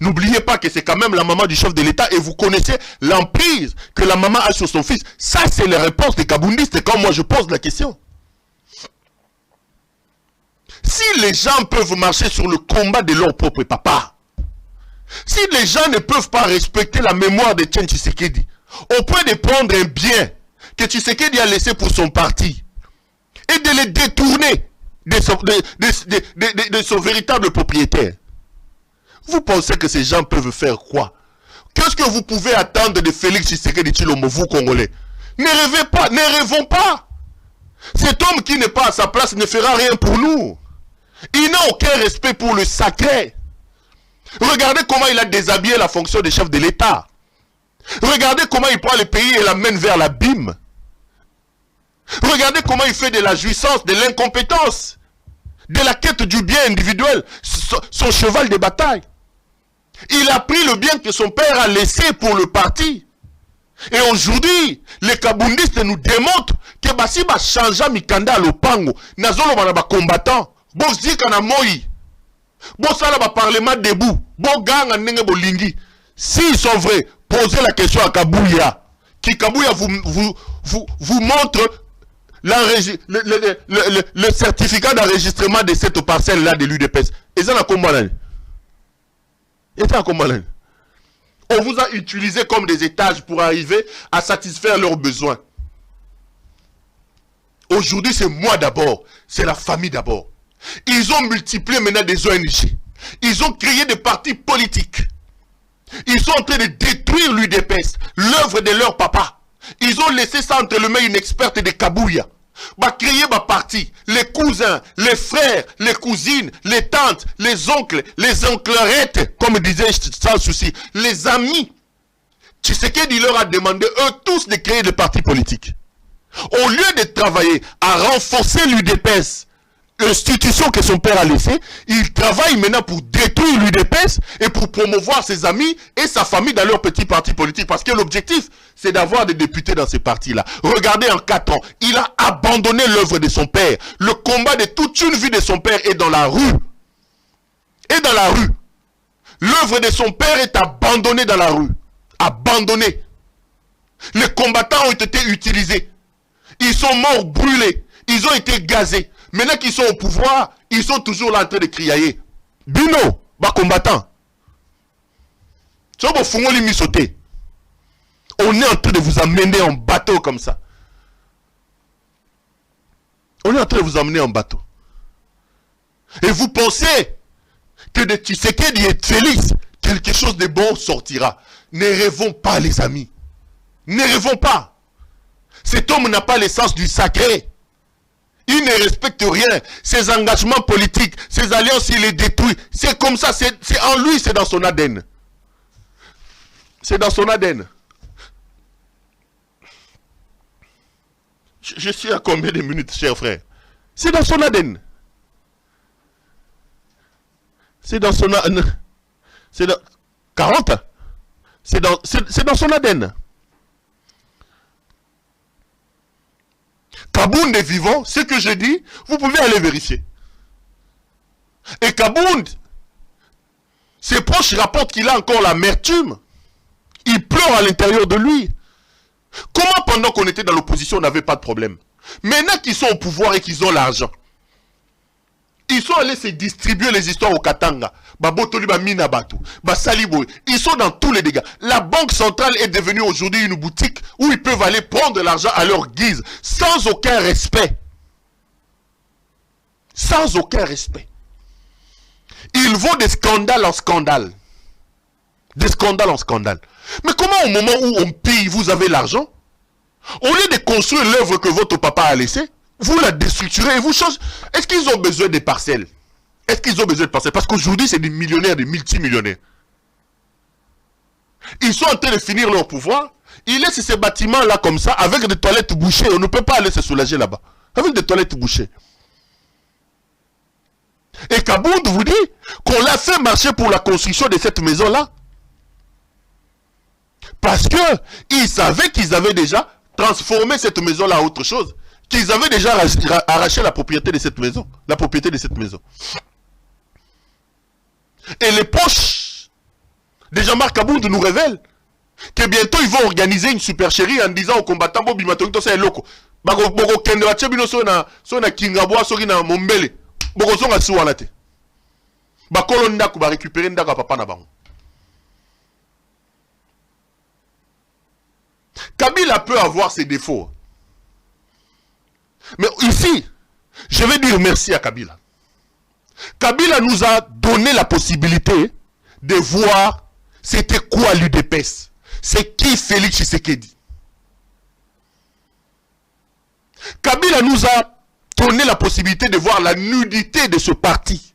[SPEAKER 2] N'oubliez pas que c'est quand même la maman du chef de l'État et vous connaissez l'emprise que la maman a sur son fils. Ça, c'est les réponses des Kaboundistes quand moi je pose la question. Si les gens peuvent marcher sur le combat de leur propre papa, si les gens ne peuvent pas respecter la mémoire de Etienne Tshisekedi, au point de prendre un bien que Tshisekedi a laissé pour son parti et de les détourner de son véritable propriétaire, vous pensez que ces gens peuvent faire quoi? Qu'est-ce que vous pouvez attendre de Félix Tshisekedi Tshilombo, vous Congolais? Ne rêvez pas, ne rêvons pas. Cet homme qui n'est pas à sa place ne fera rien pour nous. Il n'a aucun respect pour le sacré. Regardez comment il a déshabillé la fonction de chef de l'État. Regardez comment il prend le pays et l'amène vers l'abîme. Regardez comment il fait de la jouissance, de l'incompétence, de la quête du bien individuel, son cheval de bataille. Il a pris le bien que son père a laissé pour le parti. Et aujourd'hui, les Kaboundistes nous démontrent que si ba changea mikanda lopango, nazolo ba combattant, bon zika na moi, bon sala ba parlement debout, bon ganga nenge bolingi. S'ils sont vrais, posez la question à Kabouya. Qui Kabouya vous montre le certificat d'enregistrement de cette parcelle-là de l'UDPS. Et ça, on vous a utilisé comme des étages pour arriver à satisfaire leurs besoins. Aujourd'hui, c'est moi d'abord, c'est la famille d'abord. Ils ont multiplié maintenant des ONG. Ils ont créé des partis politiques. Ils sont en train de détruire l'UDPS, l'œuvre de leur papa. Ils ont laissé ça entre les mains une experte de Kabouya. Bah créer ma parti, les cousins, les frères, les cousines, les tantes, les onclerettes, comme disait sans souci, les amis. Tshisekedi leur a demandé eux tous de créer des partis politiques. Au lieu de travailler à renforcer l'UDPS, l'institution que son père a laissée, il travaille maintenant pour détruire l'UDPS et pour promouvoir ses amis et sa famille dans leur petit parti politique. Parce que l'objectif, c'est d'avoir des députés dans ces partis-là. Regardez, en 4 ans, il a abandonné l'œuvre de son père. Le combat de toute une vie de son père est dans la rue. Et dans la rue. L'œuvre de son père est abandonnée dans la rue. Abandonnée. Les combattants ont été utilisés. Ils sont morts brûlés. Ils ont été gazés. Maintenant qu'ils sont au pouvoir, ils sont toujours là en train de crier. Bino, bas combattant. On est en train de vous amener en bateau comme ça. On est en train de vous emmener en bateau. Et vous pensez que de Tshisekedi et de Félix, quelque chose de bon sortira. Ne rêvons pas, les amis. Ne rêvons pas. Cet homme n'a pas l'essence du sacré. Il ne respecte rien. Ses engagements politiques, ses alliances, il les détruit. C'est comme ça, c'est en lui, c'est dans son ADN. C'est dans son ADN. Je suis à combien de minutes, cher frère? C'est dans son ADN. C'est dans son ADN. C'est dans 40. C'est dans son ADN. Kabound est vivant, ce que je dis, vous pouvez aller vérifier. Et Kabound, Ses proches rapportent qu'il a encore l'amertume. Il pleure à l'intérieur de lui. Comment pendant qu'on était dans l'opposition, on n'avait pas de problème? Maintenant qu'ils sont au pouvoir et qu'ils ont l'argent, ils sont allés se distribuer les histoires au Katanga. Ils sont dans tous les dégâts. La Banque centrale est devenue aujourd'hui une boutique où ils peuvent aller prendre de l'argent à leur guise, sans aucun respect. Sans aucun respect. Ils vont de scandale en scandale. De scandale en scandale. Mais comment au moment où on pille, vous avez l'argent, au lieu de construire l'œuvre que votre papa a laissée, vous la déstructurez et vous changez. Est-ce qu'ils ont besoin des parcelles? Est-ce qu'ils ont besoin de parcelles? Parce qu'aujourd'hui, c'est des millionnaires, des multimillionnaires. Ils sont en train de finir leur pouvoir. Ils laissent ces bâtiments-là comme ça, avec des toilettes bouchées. On ne peut pas aller se soulager là-bas. Avec des toilettes bouchées. Et Kabound vous dit qu'on l'a fait marcher pour la construction de cette maison-là. Parce qu'ils savaient qu'ils avaient déjà transformé cette maison-là en autre chose. Qu'ils avaient déjà arraché la propriété de cette maison. La propriété de cette maison. Et les poches de Jean-Marc Kabound nous révèlent que bientôt ils vont organiser une supercherie en disant aux combattants Bobi Matonito c'est loko. Boko kende wa chebino so na Kingabwa so na Mombele. Boko songa suwana te. Ba kolonda ko ba récupérer ndaka papa na bango. Kabila peut avoir ses défauts. Mais ici, je vais dire merci à Kabila. Kabila nous a donné la possibilité de voir c'était quoi l'UDPS. C'est qui Félix Tshisekedi. Kabila nous a donné la possibilité de voir la nudité de ce parti.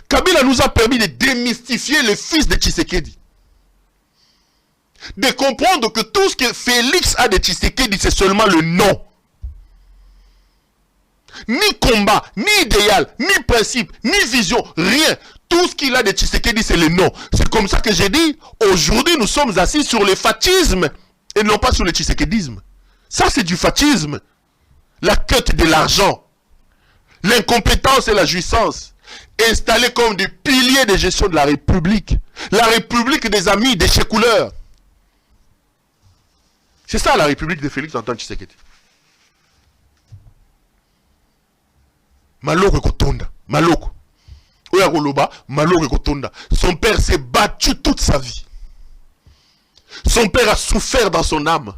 [SPEAKER 2] Kabila nous a permis de démystifier le fils de Tshisekedi. De comprendre que tout ce que Félix a de Tshisekedi, c'est seulement le nom. Ni combat, ni idéal, ni principe, ni vision, rien. Tout ce qu'il a de Tshisekedi, c'est le nom. C'est comme ça que j'ai dit, aujourd'hui nous sommes assis sur le fatisme et non pas sur le tshisekedisme. Ça c'est du fatisme. La quête de l'argent, l'incompétence et la jouissance, installés comme des piliers de gestion de la République. La République des amis, des chécouleurs. C'est ça la République de Félix Antoine Tshisekedi. Maloko Kotonda, Maloko. Oyagoloba, Maloko Kotonda. Son père s'est battu toute sa vie. Son père a souffert dans son âme.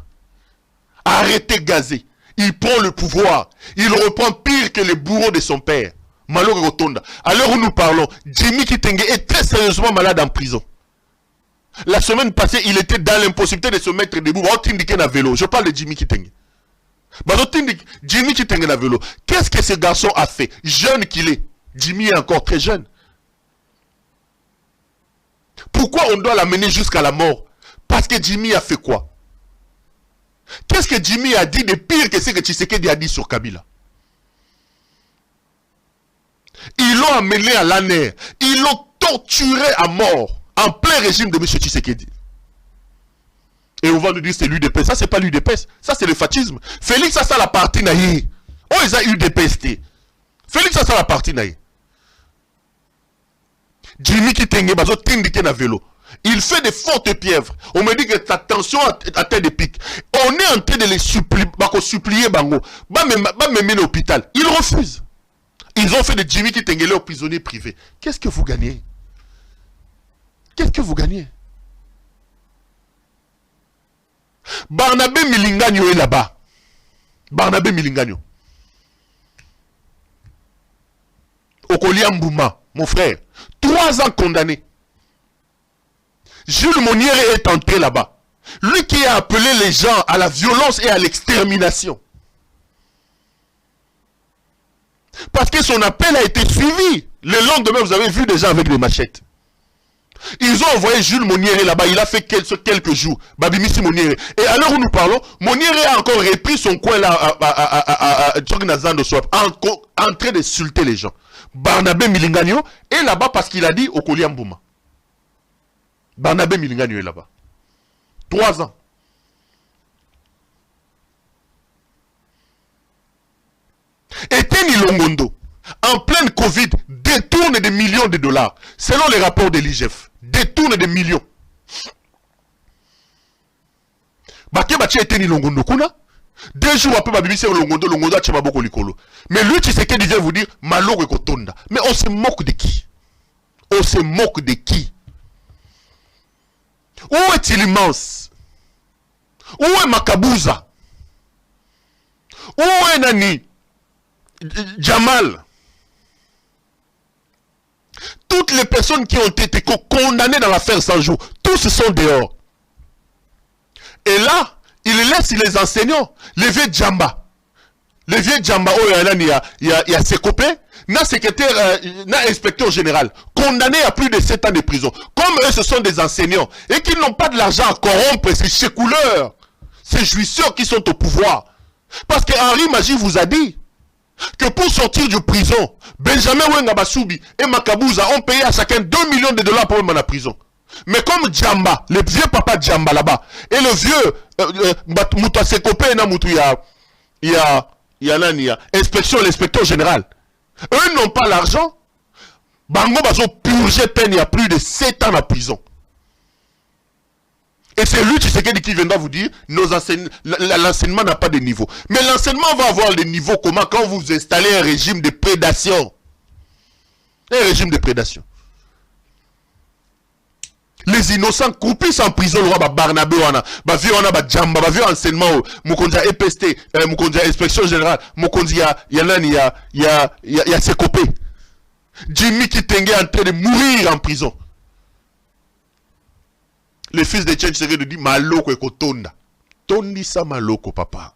[SPEAKER 2] A arrêté gazé. Il prend le pouvoir. Il reprend pire que les bourreaux de son père. Maloko Kotonda. À l'heure où nous parlons, Jimmy Kitenge est très sérieusement malade en prison. La semaine passée, il était dans l'impossibilité de se mettre debout. Je parle de Jimmy Kitenge. Jimmy Kitenge na vélo. Qu'est-ce que ce garçon a fait? Jeune qu'il est. Jimmy est encore très jeune. Pourquoi on doit l'amener jusqu'à la mort? Parce que Jimmy a fait quoi? Qu'est-ce que Jimmy a dit de pire que ce que Tshisekedi a dit sur Kabila? Ils l'ont amené à l'âner. Ils l'ont torturé à mort. En plein régime de M. Tshisekedi. Et on va nous dire c'est l'UDPS. Ça c'est pas l'UDPS. Ça c'est le fascisme. Félix a ça la partie naïe. Oh ils ont UDPST. Félix a ça la partie naïe. Jimmy Kitenge bazo tindike na vélo. Il fait des fortes pièvres. On me dit que sa tension atteint des pics. On est en train de les supplier bango. Ba me mener à l'hôpital. Ils refusent. Ils ont fait de Jimmy Kitenge leur prisonnier privé. Qu'est-ce que vous gagnez? Qu'est-ce que vous gagnez? Barnabé Milingagno est là-bas. Barnabé Milingagno. Okolia Mbouma, mon frère. 3 ans condamné. Jules Monnier est entré là-bas. Lui qui a appelé les gens à la violence et à l'extermination. Parce que son appel a été suivi. Le lendemain, vous avez vu des gens avec des machettes. Ils ont envoyé Jules Monnier là-bas, il a fait quelques jours. Babimisi Monnier. Et à l'heure où nous parlons, Monnier a encore repris son coin là en train d'insulter les gens. Barnabé Milingagno est là-bas parce qu'il a dit au Koliambouma. Barnabé Milingagno est là-bas. 3 ans. Et Teni Longondo, en pleine Covid, détourne des millions de dollars. Selon les rapports de l'IGF, détourne des millions. Baké Bachi était ni Longondo Kuna. 2 jours après, Babibisi Longondo, Longondo a Tchababoko Likolo. Mais lui, tu sais qu'il vient vous dire, Maloko Kotonda. Mais on se moque de qui? On se moque de qui? Où est-il immense? Où est Makabouza? Où est Nani? Jamal? Toutes les personnes qui ont été condamnées dans l'affaire 100 jours, tous sont dehors. Et là, il laisse les enseignants, les vieux Djamba. Les vieux Djamba, il y a ses copains, n'a secrétaire, n'a inspecteur général, condamné à plus de 7 ans de prison. Comme eux, ce sont des enseignants, et qu'ils n'ont pas de l'argent à corrompre ces chécouleurs, ces jouisseurs qui sont au pouvoir. Parce que Henri Magie vous a dit que pour sortir de prison, Benjamin Wenga Basoubi et Makabouza ont payé à chacun 2 millions de dollars pour mettre en prison. Mais comme Djamba, le vieux papa Djamba là-bas, et le vieux Mouta Sekopé, il y a l'inspecteur général. Eux n'ont pas l'argent. Bango Bazo purgé peine il y a plus de 7 ans en prison. Et c'est lui, tu sais, qui viendra vous dire, l'enseignement n'a pas de niveau. Mais l'enseignement va avoir le niveau comment quand vous installez un régime de prédation. Un régime de prédation. Les innocents croupissent en prison, le roi Barnabé, Djamba, enseignement, Moukondia EPST, Moukondia inspection générale, Moukondia, il y a ses copains. Jimmy Kitenge est en train de mourir en prison. Le fils de Tchèque Tshisekedi dit Maloko et Kotonda. Tondi sa Maloko, papa.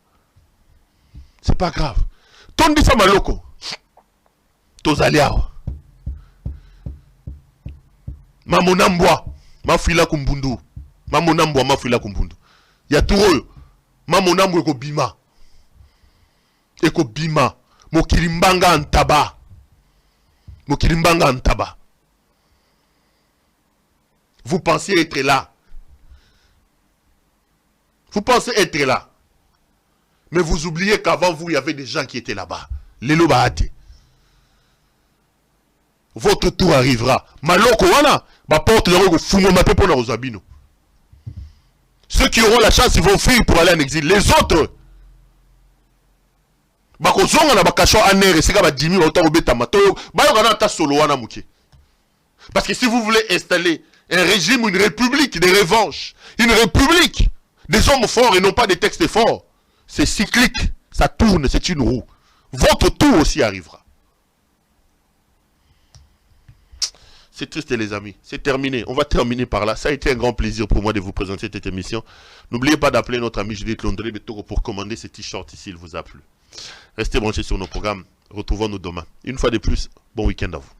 [SPEAKER 2] C'est pas grave. Tondi sa Maloko. Tozaliao. Mamonamboa. Mafila kumbundu. Mamonamboa mafila kumbundu. Ya turo. Mamonambo eko bima. Eko bima. Mokilimbanga antaba. Mokilimbanga antaba. Vous pensez être là. Vous pensez être là. Mais vous oubliez qu'avant vous, il y avait des gens qui étaient là-bas. Les Lobahate. Votre tour arrivera. Maloko wana, ba porte le rogo fungo mape pour nos abino. Ceux qui auront la chance, ils vont fuir pour aller en exil. Les autres, bako zonga na bakasho anere, sika ba dimi ba otaro beta mato, ba yokana ta solo wana muke. Parce que si vous voulez installer un régime ou une république de revanche, une république des hommes forts et non pas des textes forts, c'est cyclique, ça tourne, c'est une roue. Votre tour aussi arrivera. C'est triste les amis, c'est terminé. On va terminer par là. Ça a été un grand plaisir pour moi de vous présenter cette émission. N'oubliez pas d'appeler notre ami Judith Londré de Togo pour commander ce t-shirt ici, il vous a plu. Restez branchés sur nos programmes. Retrouvons-nous demain. Une fois de plus, bon week-end à vous.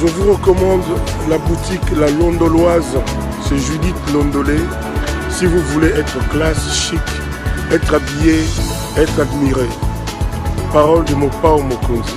[SPEAKER 1] Je vous recommande la boutique La Londoloise, c'est Judith Londolé. Si vous voulez être classe, chic, être habillé, être admiré. Parole de Mopao Mokonzi.